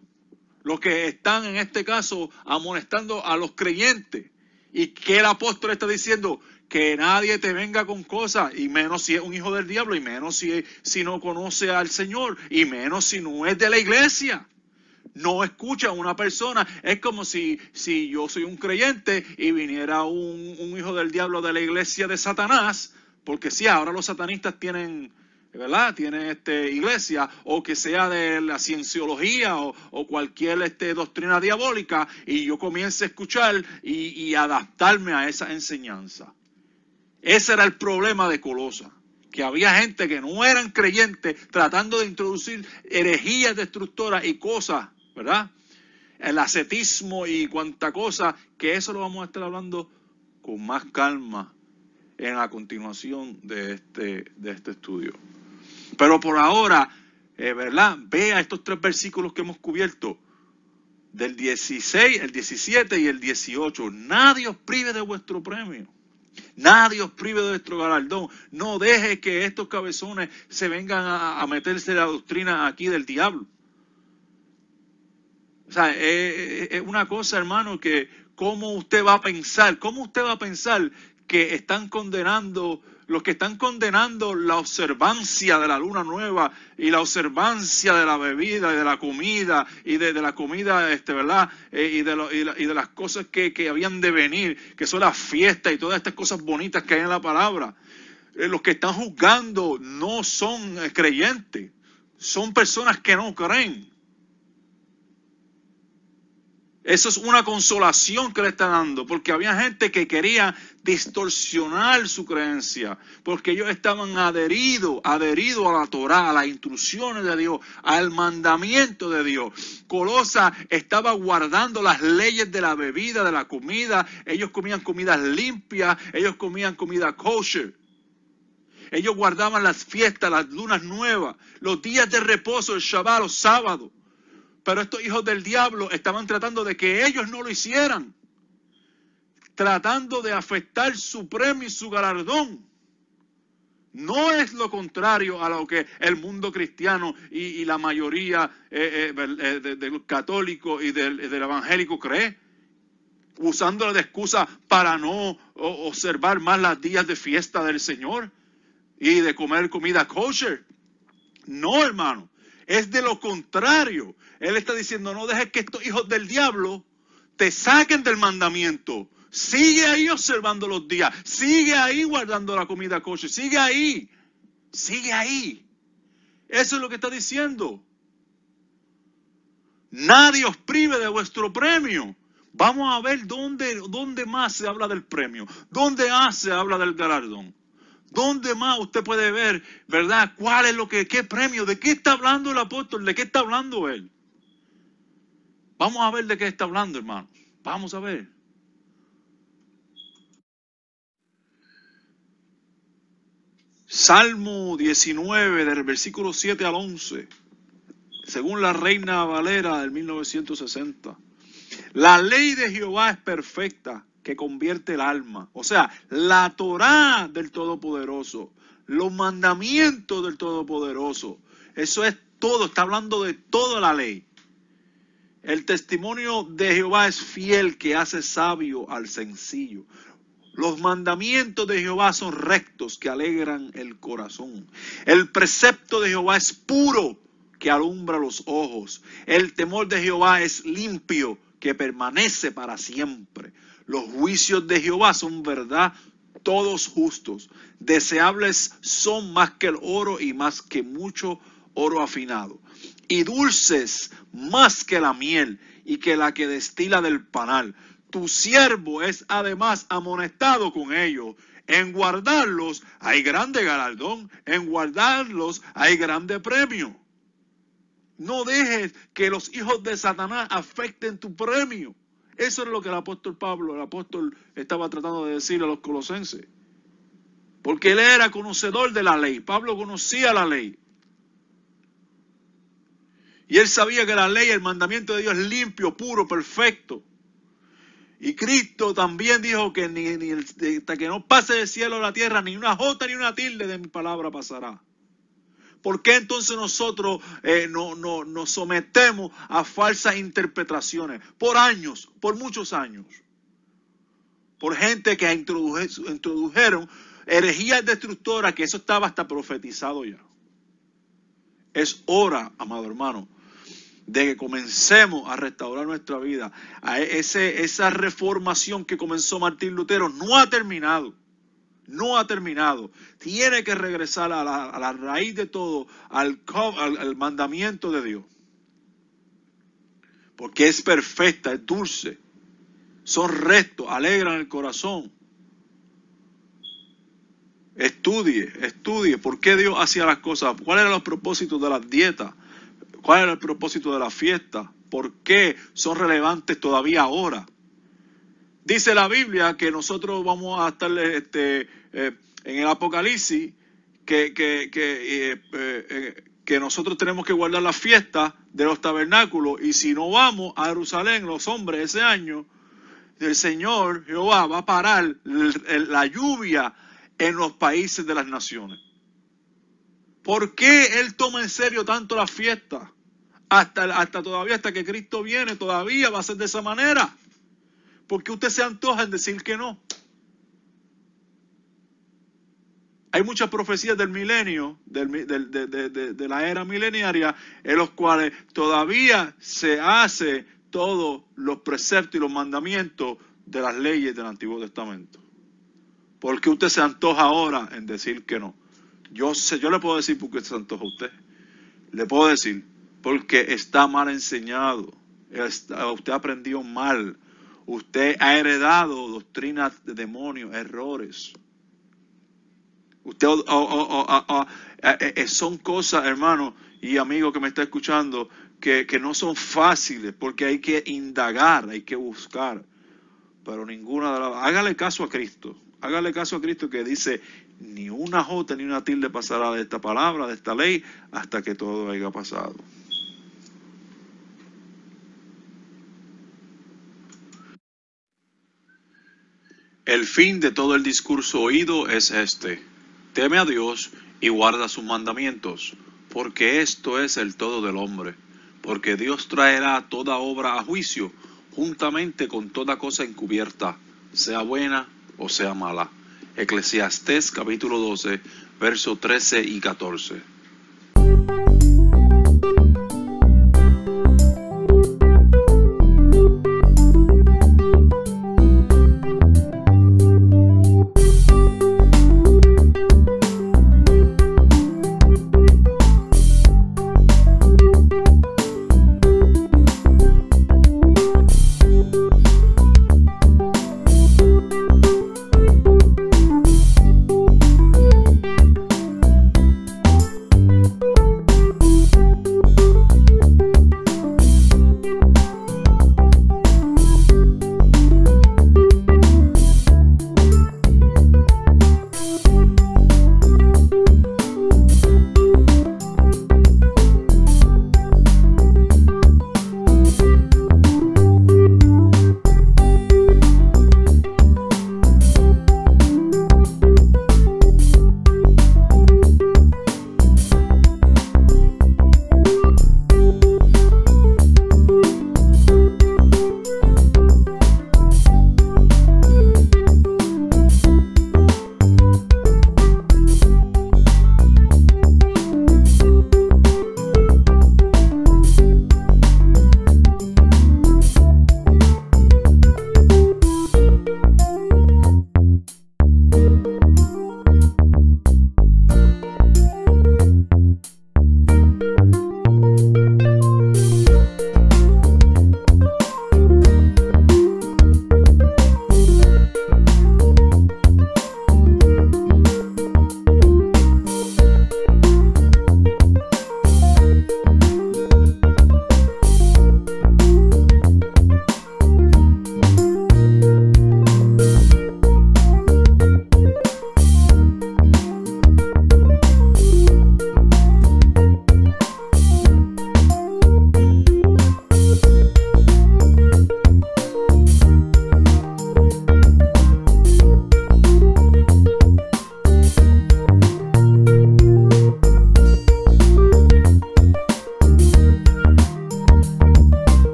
Los que están en este caso amonestando a los creyentes. Y que el apóstol está diciendo que nadie te venga con cosas, y menos si es un hijo del diablo, y menos si no conoce al Señor, y menos si no es de la iglesia. No escucha a una persona. Es como si yo soy un creyente y viniera un hijo del diablo de la iglesia de Satanás, porque sí, ahora los satanistas tienen, ¿verdad? Tienen iglesia, o que sea de la cienciología o cualquier doctrina diabólica, y yo comience a escuchar y adaptarme a esa enseñanza. Ese era el problema de Colosa, que había gente que no eran creyentes tratando de introducir herejías destructoras y cosas, ¿verdad? El ascetismo y cuanta cosa, que eso lo vamos a estar hablando con más calma en la continuación de este estudio. Pero por ahora, ¿verdad? Vea estos 3 versículos que hemos cubierto, del 16, el 17 y el 18. Nadie os prive de vuestro premio. Nadie os prive de vuestro galardón. No deje que estos cabezones se vengan a meterse en la doctrina aquí del diablo. O sea, es una cosa, hermano, que ¿cómo usted va a pensar que están condenando, los que están condenando la observancia de la luna nueva y la observancia de la bebida y de la comida y de la comida, ¿verdad? Y de las cosas que habían de venir, que son las fiestas y todas estas cosas bonitas que hay en la palabra? Los que están juzgando no son creyentes, son personas que no creen. Eso es una consolación que le está dando, porque había gente que quería distorsionar su creencia, porque ellos estaban adheridos a la Torá, a las instrucciones de Dios, al mandamiento de Dios. Colosa estaba guardando las leyes de la bebida, de la comida. Ellos comían comidas limpias, ellos comían comida kosher. Ellos guardaban las fiestas, las lunas nuevas, los días de reposo, el Shabbat, los sábados. Pero estos hijos del diablo estaban tratando de que ellos no lo hicieran, tratando de afectar su premio y su galardón. No es lo contrario a lo que el mundo cristiano y la mayoría de los católicos y del evangélico cree, usándolo de excusa para no observar más los días de fiesta del Señor y de comer comida kosher. No, hermano. Es de lo contrario. Él está diciendo, no dejes que estos hijos del diablo te saquen del mandamiento. Sigue ahí observando los días. Sigue ahí guardando la comida kosher. Sigue ahí. Sigue ahí. Eso es lo que está diciendo. Nadie os prive de vuestro premio. Vamos a ver dónde más se habla del premio. ¿Dónde más se habla del galardón? ¿Dónde más usted puede ver, verdad? ¿Cuál es qué premio? ¿De qué está hablando el apóstol? ¿De qué está hablando él? Vamos a ver de qué está hablando, hermano. Vamos a ver. Salmo 19, del versículo 7 al 11, según la Reina Valera del 1960. La ley de Jehová es perfecta, que convierte el alma. O sea, la Torá del Todopoderoso, los mandamientos del Todopoderoso. Eso es todo, está hablando de toda la ley. El testimonio de Jehová es fiel, que hace sabio al sencillo. Los mandamientos de Jehová son rectos, que alegran el corazón. El precepto de Jehová es puro, que alumbra los ojos. El temor de Jehová es limpio, que permanece para siempre. Los juicios de Jehová son verdad, todos justos. Deseables son más que el oro y más que mucho oro afinado. Y dulces más que la miel y que la que destila del panal. Tu siervo es además amonestado con ellos. En guardarlos hay grande galardón, en guardarlos hay grande premio. No dejes que los hijos de Satanás afecten tu premio. Eso es lo que el apóstol estaba tratando de decir a los colosenses. Porque él era conocedor de la ley. Pablo conocía la ley. Y él sabía que la ley, el mandamiento de Dios es limpio, puro, perfecto. Y Cristo también dijo que hasta que no pase del cielo a la tierra, ni una jota ni una tilde de mi palabra pasará. ¿Por qué entonces nosotros nos sometemos a falsas interpretaciones? Por años, por muchos años. Por gente que introdujeron herejías destructoras, que eso estaba hasta profetizado ya. Es hora, amado hermano, de que comencemos a restaurar nuestra vida. Esa reformación que comenzó Martín Lutero no ha terminado. No ha terminado. Tiene que regresar a la raíz de todo, al mandamiento de Dios. Porque es perfecta, es dulce. Son rectos, alegran el corazón. Estudie por qué Dios hacía las cosas. ¿Cuáles eran los propósitos de las dietas? ¿Cuál era el propósito de la fiesta? ¿Por qué son relevantes todavía ahora? Dice la Biblia que nosotros vamos a estar en el Apocalipsis, que nosotros tenemos que guardar la fiesta de los tabernáculos, y si no vamos a Jerusalén, los hombres, ese año, el Señor Jehová va a parar la lluvia en los países de las naciones. ¿Por qué Él toma en serio tanto la fiesta? Hasta que Cristo viene, todavía va a ser de esa manera. ¿Por qué usted se antoja en decir que no? Hay muchas profecías del milenio, de la era mileniaria, en los cuales todavía se hace todos los preceptos y los mandamientos de las leyes del Antiguo Testamento. ¿Por qué usted se antoja ahora en decir que no? Yo le puedo decir por qué se antoja a usted. Le puedo decir, porque está mal enseñado. Usted aprendió mal. Usted ha heredado doctrinas de demonios, errores. Usted son cosas, hermano y amigo que me está escuchando, que no son fáciles, porque hay que indagar, hay que buscar. Pero ninguna de las... Hágale caso a Cristo. Hágale caso a Cristo, que dice: ni una jota ni una tilde pasará de esta palabra, de esta ley, hasta que todo haya pasado. El fin de todo el discurso oído es este: teme a Dios y guarda sus mandamientos, porque esto es el todo del hombre. Porque Dios traerá toda obra a juicio, juntamente con toda cosa encubierta, sea buena o sea mala. Eclesiastés capítulo 12, versos 13 y 14.